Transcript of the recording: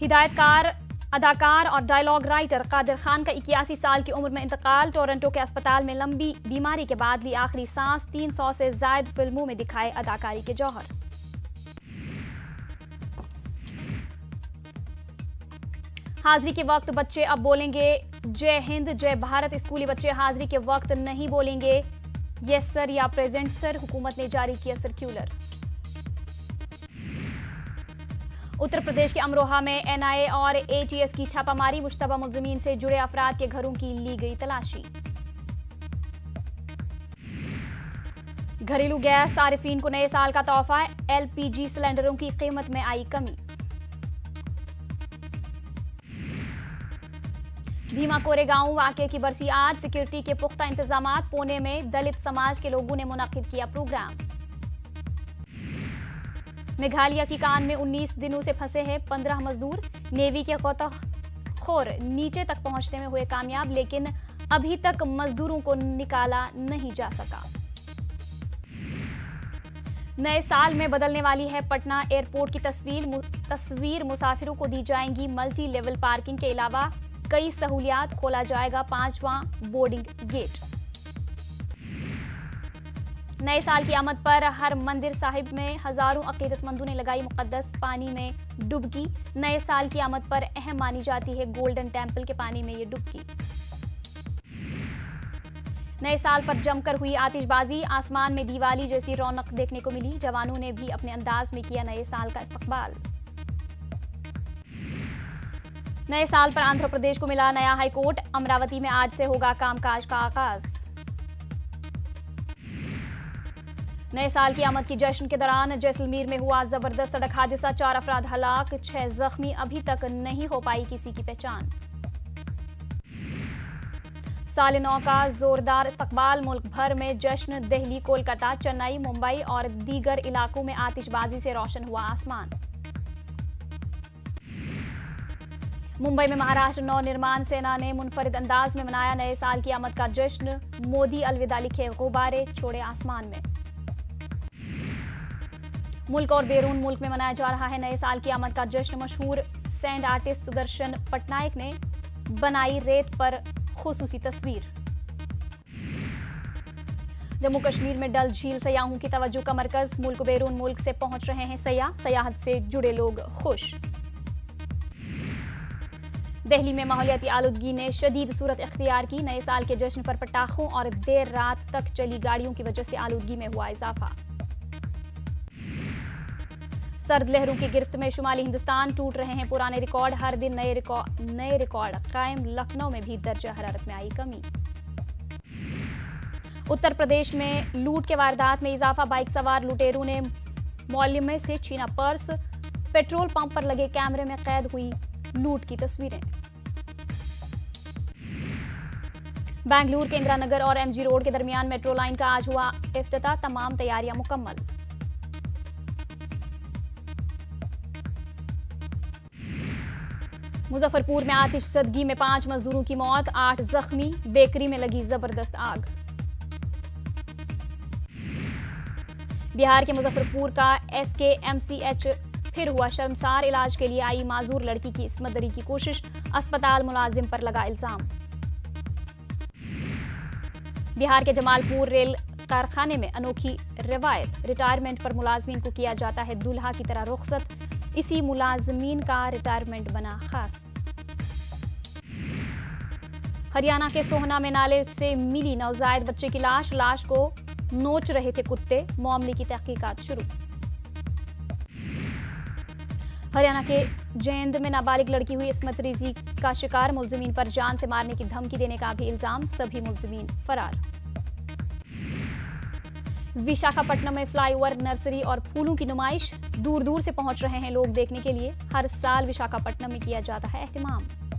हिदायतकार, अदाकार और dialogue writer Qadir Khan का 81 साल की उम्र में इंतकाल। टोरंटो के अस्पताल में लंबी बीमारी के बाद ली आखिरी सांस। 300 से जायद फिल्मों में दिखाए अदाकारी के जौहर। हाजिरी के वक्त बच्चे अब बोलेंगे जय हिंद जय भारत। स्कूली बच्चे हाजिरी के वक्त नहीं बोलेंगे यस सर या प्रेजेंट सर। हुकूमत ने जारी किया सर्क्यूलर। उत्तर प्रदेश के अमरोहा में एनआईए और एटीएस की छापामारी। मुश्तबा मुलजिमीन से जुड़े अफराद के घरों की ली गई तलाशी। घरेलू गैस सारिफीन को नए साल का तोहफा। एलपीजी सिलेंडरों की कीमत में आई कमी। भीमा कोरेगांव वाकये की बरसी आज। सिक्योरिटी के पुख्ता इंतजामात। पुणे में दलित समाज के लोगों ने मुनक्किद किया प्रोग्राम। मेघालय की कान में 19 दिनों से फंसे हैं 15 मजदूर। नेवी के गोताखोर नीचे तक पहुंचने में हुए कामयाब, लेकिन अभी तक मजदूरों को निकाला नहीं जा सका। नए साल में बदलने वाली है पटना एयरपोर्ट की तस्वीर। मुसाफिरों को दी जाएंगी मल्टी लेवल पार्किंग के अलावा कई सहूलियात। खोला जाएगा 5वां बोर्डिंग गेट। नए साल की आमद पर हर मंदिर साहिब में हजारों अकीदतमंदों ने लगाई मुकद्दस पानी में डुबकी। नए साल की आमद पर अहम मानी जाती है गोल्डन टेम्पल के पानी में ये डुबकी। नए साल पर जमकर हुई आतिशबाजी। आसमान में दिवाली जैसी रौनक देखने को मिली। जवानों ने भी अपने अंदाज में किया नए साल का इस्तकबाल। नए साल पर आंध्र प्रदेश को मिला नया हाईकोर्ट। अमरावती में आज से होगा कामकाज का आगाज। नए साल की आमद की जश्न के दौरान जैसलमेर में हुआ जबरदस्त सड़क हादसा। 4 अफराद हलाक, 6 जख्मी। अभी तक नहीं हो पाई किसी की पहचान। साल नौ का जोरदार इस्तकबाल। मुल्क भर में जश्न। दिल्ली, कोलकाता, चेन्नई, मुंबई और दीगर इलाकों में आतिशबाजी से रोशन हुआ आसमान। मुंबई में महाराष्ट्र नवनिर्माण सेना ने मुनफरिद अंदाज में मनाया नए साल की आमद का जश्न। मोदी अलविदा लिखे गुब्बारे छोड़े आसमान में। मुल्क और बैरून मुल्क में मनाया जा रहा है नए साल की आमद का जश्न। मशहूर सैंड आर्टिस्ट सुदर्शन पटनायक ने बनाई रेत पर खुसूसी तस्वीर। जम्मू कश्मीर में डल झील सयाहों की तवज्जो का मरकज। मुल्क बैरून मुल्क से पहुंच रहे हैं सयाह। सयाहत से जुड़े लोग खुश। दिल्ली में माहौलियाती आलूदगी ने शदीद सूरत इख्तियार की। नए साल के जश्न पर पटाखों और देर रात तक चली गाड़ियों की वजह से आलूदगी में हुआ इजाफा। सर्द लहरों की गिरफ्त में शुमाली हिंदुस्तान। टूट रहे हैं पुराने रिकॉर्ड। हर दिन नए रिकॉर्ड कायम। लखनऊ में भी दर्जा हरारत में आई कमी। उत्तर प्रदेश में लूट के वारदात में इजाफा। बाइक सवार लुटेरों ने मौलमे से छीना पर्स। पेट्रोल पंप पर लगे कैमरे में कैद हुई लूट की तस्वीरें। बेंगलुरु के इंदिरा नगर और एमजी रोड के दरमियान मेट्रो लाइन का आज हुआ इफ्तिताह। तमाम तैयारियां मुकम्मल। मुजफ्फरपुर में आतिशज़दगी में 5 मजदूरों की मौत, 8 जख्मी। बेकरी में लगी जबरदस्त आग। बिहार के मुजफ्फरपुर का एसकेएमसीएच फिर हुआ शर्मसार। इलाज के लिए आई माजूर लड़की की इस्मत दरी की कोशिश। अस्पताल मुलाजिम पर लगा इल्जाम। बिहार के जमालपुर रेल कारखाने में अनोखी रिवायत। रिटायरमेंट पर मुलाजमीन को किया जाता है दूल्हा की तरह रुखसत। इसी मुलाजमीन का रिटायरमेंट बना खास। हरियाणा के सोहना में नाले से मिली नवजायद बच्चे की लाश। लाश को नोच रहे थे कुत्ते। मामले की तहकीकात शुरू। हरियाणा के जैंद में नाबालिग लड़की हुई इस्मत रेजी का शिकार। मुलजिमीन पर जान से मारने की धमकी देने का भी इल्जाम। सभी मुलजिमीन फरार। विशाखापट्टनम में फ्लाईओवर, नर्सरी और फूलों की नुमाइश। दूर दूर से पहुंच रहे हैं लोग देखने के लिए। हर साल विशाखापट्टनम में किया जाता है एहतिमाम।